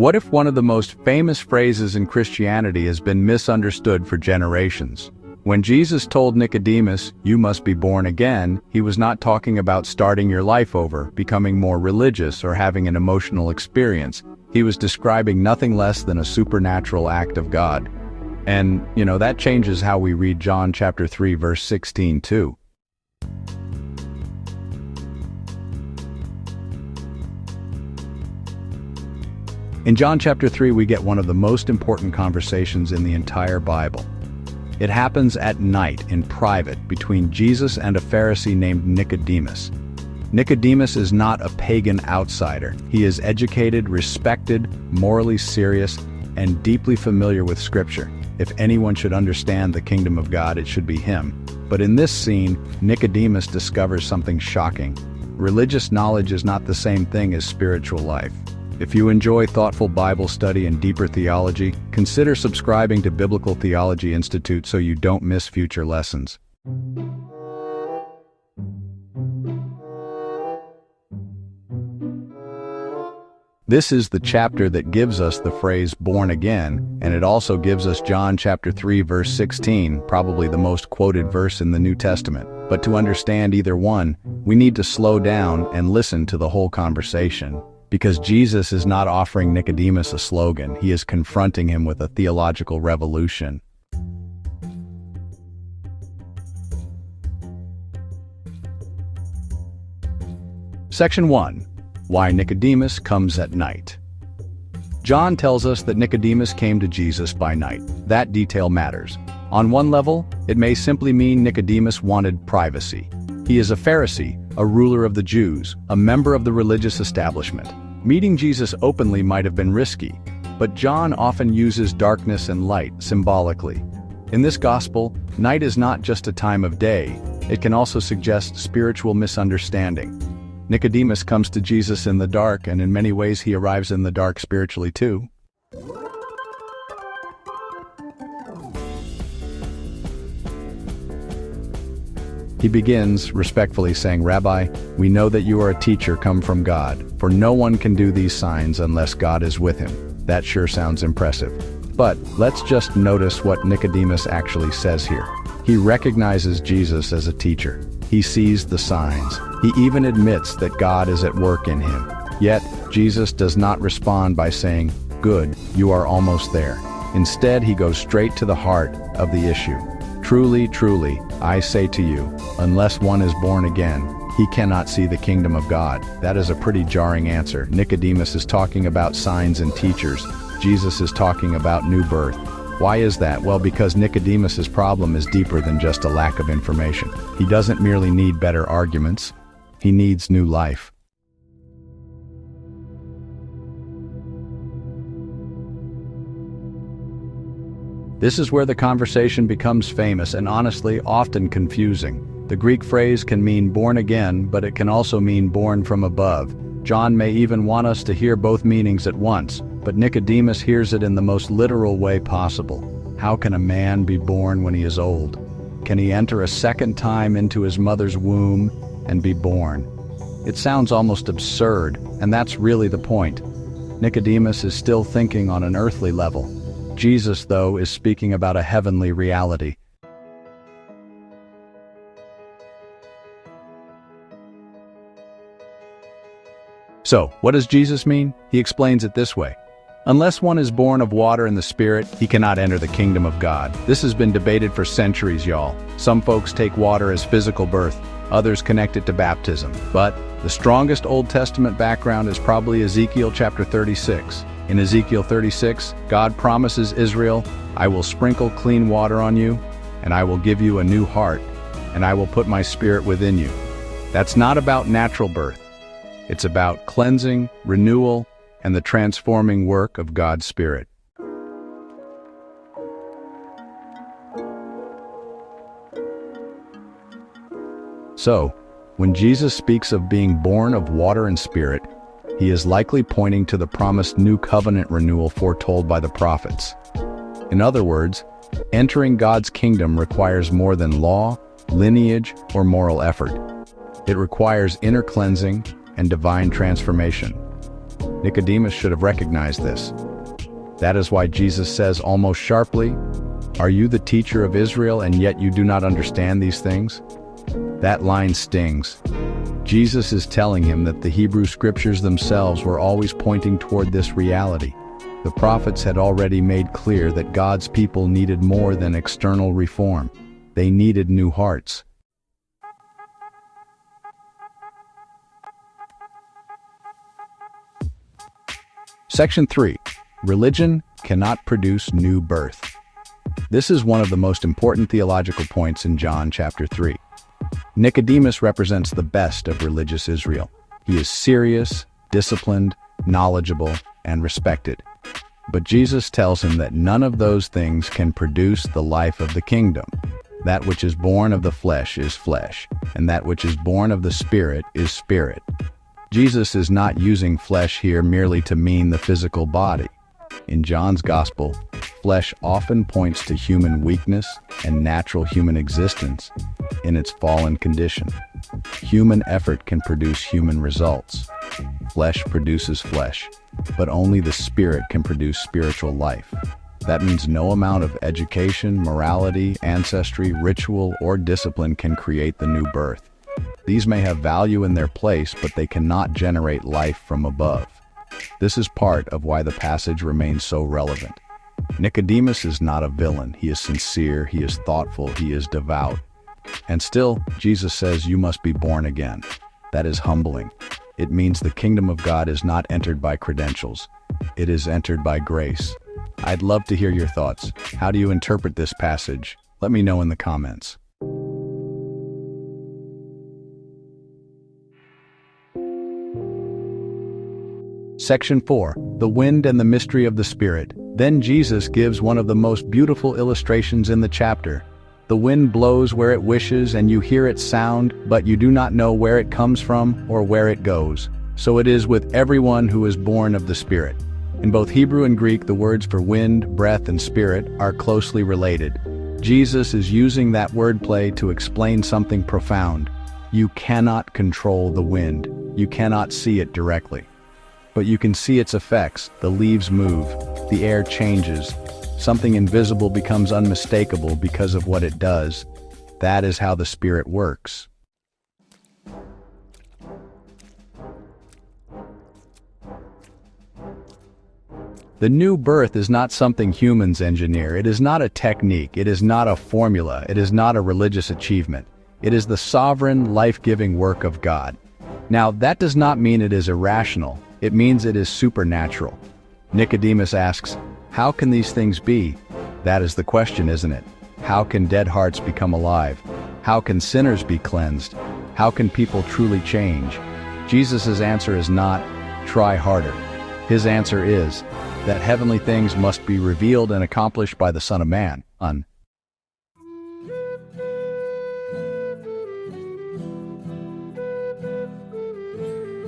What if one of the most famous phrases in Christianity has been misunderstood for generations? When Jesus told Nicodemus, "You must be born again," he was not talking about starting your life over, becoming more religious, or having an emotional experience. He was describing nothing less than a supernatural act of God. And, that changes how we read John chapter 3, verse 16 too. In John chapter 3, we get one of the most important conversations in the entire Bible. It happens at night in private between Jesus and a Pharisee named Nicodemus. Nicodemus is not a pagan outsider. He is educated, respected, morally serious, and deeply familiar with Scripture. If anyone should understand the kingdom of God, it should be him. But in this scene, Nicodemus discovers something shocking. Religious knowledge is not the same thing as spiritual life. If you enjoy thoughtful Bible study and deeper theology, consider subscribing to Biblical Theology Institute so you don't miss future lessons. This is the chapter that gives us the phrase "born again," and it also gives us John chapter 3, verse 16, probably the most quoted verse in the New Testament. But to understand either one, we need to slow down and listen to the whole conversation. Because Jesus is not offering Nicodemus a slogan, he is confronting him with a theological revolution. Section 1. Why Nicodemus comes at night. John tells us that Nicodemus came to Jesus by night. That detail matters. On one level, it may simply mean Nicodemus wanted privacy. He is a Pharisee, a ruler of the Jews, a member of the religious establishment. Meeting Jesus openly might have been risky, but John often uses darkness and light symbolically. In this gospel, night is not just a time of day, it can also suggest spiritual misunderstanding. Nicodemus comes to Jesus in the dark, and in many ways he arrives in the dark spiritually too. He begins respectfully saying, "Rabbi, we know that you are a teacher come from God, for no one can do these signs unless God is with him." That sure sounds impressive. But let's just notice what Nicodemus actually says here. He recognizes Jesus as a teacher. He sees the signs. He even admits that God is at work in him. Yet, Jesus does not respond by saying, "Good, you are almost there." Instead, he goes straight to the heart of the issue. "Truly, truly, I say to you, unless one is born again, he cannot see the kingdom of God." That is a pretty jarring answer. Nicodemus is talking about signs and teachers. Jesus is talking about new birth. Why is that? Well, because Nicodemus's problem is deeper than just a lack of information. He doesn't merely need better arguments. He needs new life. This is where the conversation becomes famous and honestly often confusing. The Greek phrase can mean born again, but it can also mean born from above. John may even want us to hear both meanings at once, but Nicodemus hears it in the most literal way possible. How can a man be born when he is old? Can he enter a second time into his mother's womb and be born? It sounds almost absurd, and that's really the point. Nicodemus is still thinking on an earthly level. Jesus, though, is speaking about a heavenly reality. So, what does Jesus mean? He explains it this way. Unless one is born of water and the Spirit, he cannot enter the kingdom of God. This has been debated for centuries, y'all. Some folks take water as physical birth, others connect it to baptism. But the strongest Old Testament background is probably Ezekiel chapter 36. In Ezekiel 36, God promises Israel, "I will sprinkle clean water on you, and I will give you a new heart, and I will put my Spirit within you." That's not about natural birth. It's about cleansing, renewal, and the transforming work of God's Spirit. So, when Jesus speaks of being born of water and Spirit, he is likely pointing to the promised new covenant renewal foretold by the prophets. In other words, entering God's kingdom requires more than law, lineage, or moral effort. It requires inner cleansing and divine transformation. Nicodemus should have recognized this. That is why Jesus says almost sharply, "Are you the teacher of Israel and yet you do not understand these things?" That line stings. Jesus is telling him that the Hebrew scriptures themselves were always pointing toward this reality. The prophets had already made clear that God's people needed more than external reform. They needed new hearts. Section 3. Religion cannot produce new birth. This is one of the most important theological points in John chapter 3. Nicodemus represents the best of religious Israel. He is serious, disciplined, knowledgeable, and respected. But Jesus tells him that none of those things can produce the life of the kingdom. That which is born of the flesh is flesh, and that which is born of the Spirit is spirit. Jesus is not using flesh here merely to mean the physical body. In John's Gospel, flesh often points to human weakness and natural human existence in its fallen condition. Human effort can produce human results. Flesh produces flesh, but only the Spirit can produce spiritual life. That means no amount of education, morality, ancestry, ritual, or discipline can create the new birth. These may have value in their place, but they cannot generate life from above. This is part of why the passage remains so relevant. Nicodemus is not a villain. He is sincere, he is thoughtful, he is devout. And still, Jesus says you must be born again. That is humbling. It means the kingdom of God is not entered by credentials. It is entered by grace. I'd love to hear your thoughts. How do you interpret this passage? Let me know in the comments. Section 4. The Wind and the Mystery of the Spirit. Then Jesus gives one of the most beautiful illustrations in the chapter. The wind blows where it wishes and you hear its sound, but you do not know where it comes from or where it goes. So it is with everyone who is born of the Spirit. In both Hebrew and Greek, the words for wind, breath, and spirit are closely related. Jesus is using that wordplay to explain something profound. You cannot control the wind. You cannot see it directly. But you can see its effects. The leaves move, the air changes. Something invisible becomes unmistakable because of what it does. That is how the Spirit works. The new birth is not something humans engineer. It is not a technique. It is not a formula. It is not a religious achievement. It is the sovereign, life-giving work of God. Now, that does not mean it is irrational. It means it is supernatural. Nicodemus asks, how can these things be? That is the question, isn't it? How can dead hearts become alive? How can sinners be cleansed? How can people truly change? Jesus' answer is not, try harder. His answer is that heavenly things must be revealed and accomplished by the Son of Man.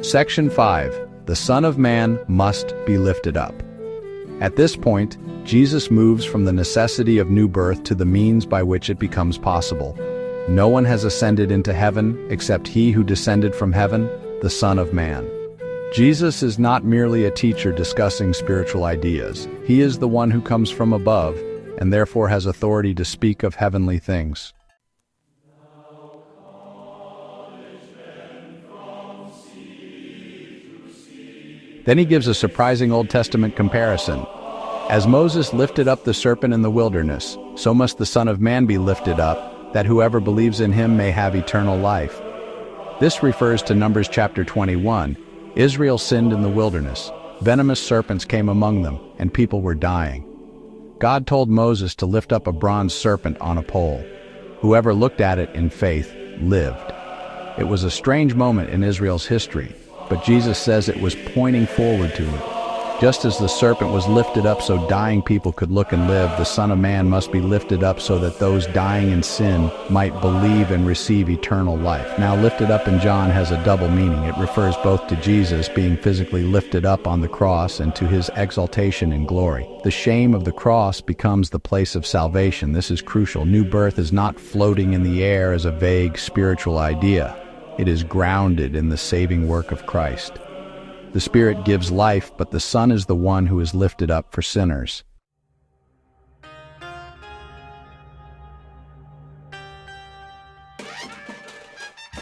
Section 5. The Son of Man must be lifted up. At this point, Jesus moves from the necessity of new birth to the means by which it becomes possible. No one has ascended into heaven except he who descended from heaven, the Son of Man. Jesus is not merely a teacher discussing spiritual ideas. He is the one who comes from above and therefore has authority to speak of heavenly things. Then he gives a surprising Old Testament comparison. As Moses lifted up the serpent in the wilderness, so must the Son of Man be lifted up, that whoever believes in him may have eternal life. This refers to Numbers chapter 21. Israel sinned in the wilderness. Venomous serpents came among them, and people were dying. God told Moses to lift up a bronze serpent on a pole. Whoever looked at it in faith lived. It was a strange moment in Israel's history, but Jesus says it was pointing forward to it. Just as the serpent was lifted up so dying people could look and live, the Son of Man must be lifted up so that those dying in sin might believe and receive eternal life. Now, lifted up in John has a double meaning. It refers both to Jesus being physically lifted up on the cross and to his exaltation in glory. The shame of the cross becomes the place of salvation. This is crucial. New birth is not floating in the air as a vague spiritual idea. It is grounded in the saving work of Christ. The Spirit gives life, but the Son is the one who is lifted up for sinners.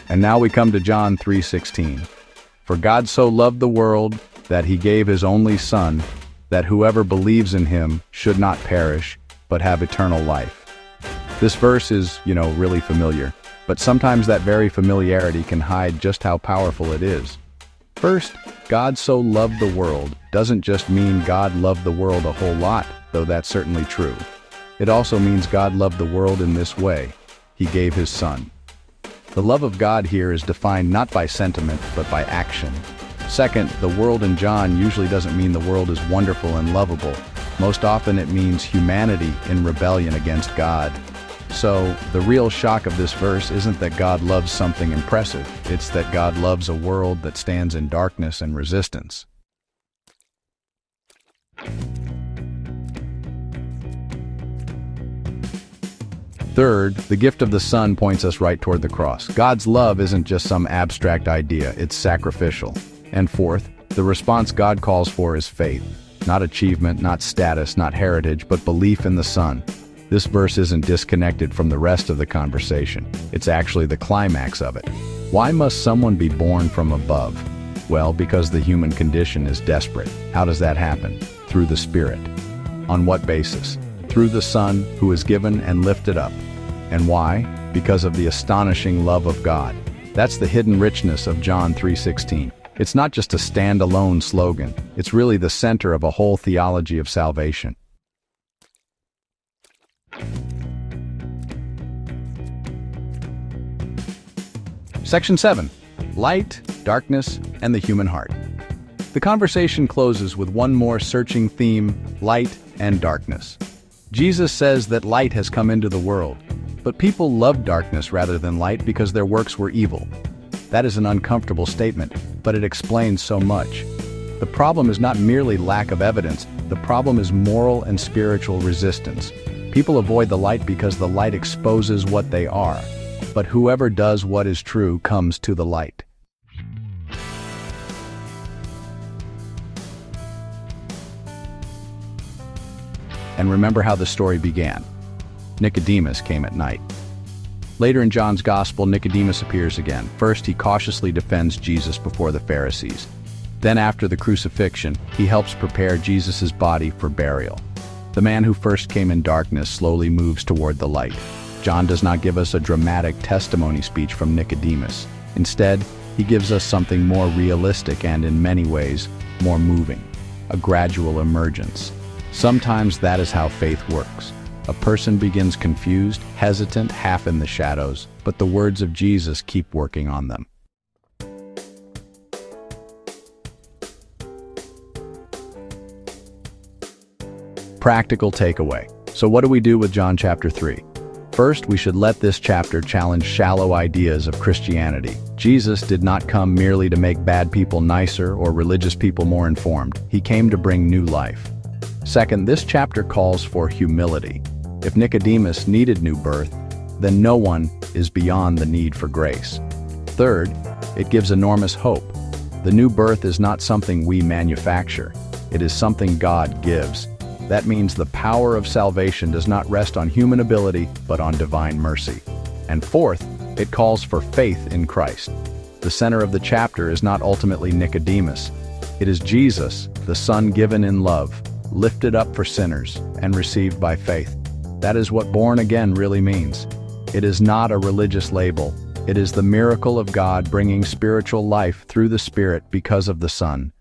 And now we come to John 3:16. For God so loved the world that he gave his only Son, that whoever believes in him should not perish, but have eternal life. This verse is, really familiar, but sometimes that very familiarity can hide just how powerful it is. First, God so loved the world doesn't just mean God loved the world a whole lot, though that's certainly true. It also means God loved the world in this way. He gave his Son. The love of God here is defined not by sentiment, but by action. Second, the world in John usually doesn't mean the world is wonderful and lovable. Most often it means humanity in rebellion against God. So, the real shock of this verse isn't that God loves something impressive, it's that God loves a world that stands in darkness and resistance. Third, the gift of the Son points us right toward the cross. God's love isn't just some abstract idea, it's sacrificial. And fourth, the response God calls for is faith. Not achievement, not status, not heritage, but belief in the Son. This verse isn't disconnected from the rest of the conversation. It's actually the climax of it. Why must someone be born from above? Well, because the human condition is desperate. How does that happen? Through the Spirit. On what basis? Through the Son, who is given and lifted up. And why? Because of the astonishing love of God. That's the hidden richness of John 3:16. It's not just a standalone slogan. It's really the center of a whole theology of salvation. Section 7. Light, Darkness, and the Human Heart. The conversation closes with one more searching theme: light and darkness. Jesus says that light has come into the world, but people loved darkness rather than light because their works were evil. That is an uncomfortable statement, but it explains so much. The problem is not merely lack of evidence, the problem is moral and spiritual resistance. People avoid the light because the light exposes what they are, but whoever does what is true comes to the light. And remember how the story began. Nicodemus came at night. Later in John's Gospel, Nicodemus appears again. First, he cautiously defends Jesus before the Pharisees. Then, after the crucifixion, he helps prepare Jesus' body for burial. The man who first came in darkness slowly moves toward the light. John does not give us a dramatic testimony speech from Nicodemus. Instead, he gives us something more realistic and, in many ways, more moving. A gradual emergence. Sometimes that is how faith works. A person begins confused, hesitant, half in the shadows, but the words of Jesus keep working on them. Practical takeaway. So what do we do with John chapter 3? First, we should let this chapter challenge shallow ideas of Christianity. Jesus did not come merely to make bad people nicer or religious people more informed. He came to bring new life. Second, this chapter calls for humility. If Nicodemus needed new birth, then no one is beyond the need for grace. Third, it gives enormous hope. The new birth is not something we manufacture. It is something God gives. That means the power of salvation does not rest on human ability, but on divine mercy. And fourth, it calls for faith in Christ. The center of the chapter is not ultimately Nicodemus. It is Jesus, the Son given in love, lifted up for sinners, and received by faith. That is what born again really means. It is not a religious label. It is the miracle of God bringing spiritual life through the Spirit because of the Son.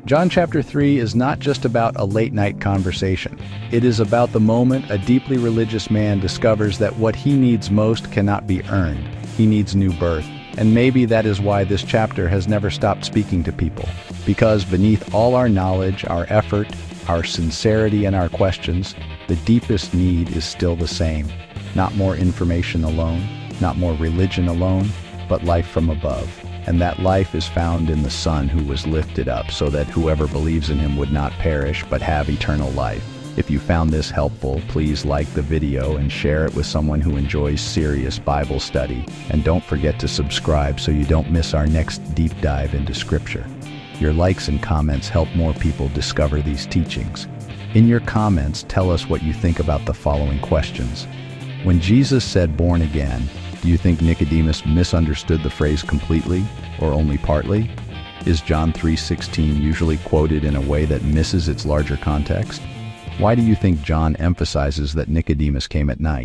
John chapter 3 is not just about a late-night conversation. It is about the moment a deeply religious man discovers that what he needs most cannot be earned. He needs new birth. And maybe that is why this chapter has never stopped speaking to people. Because beneath all our knowledge, our effort, our sincerity, and our questions, the deepest need is still the same. Not more information alone, not more religion alone, but life from above. And that life is found in the Son who was lifted up so that whoever believes in him would not perish but have eternal life. If you found this helpful, please like the video and share it with someone who enjoys serious Bible study. And don't forget to subscribe so you don't miss our next deep dive into Scripture. Your likes and comments help more people discover these teachings. In your comments, tell us what you think about the following questions. When Jesus said born again, do you think Nicodemus misunderstood the phrase completely or only partly? Is John 3:16 usually quoted in a way that misses its larger context? Why do you think John emphasizes that Nicodemus came at night?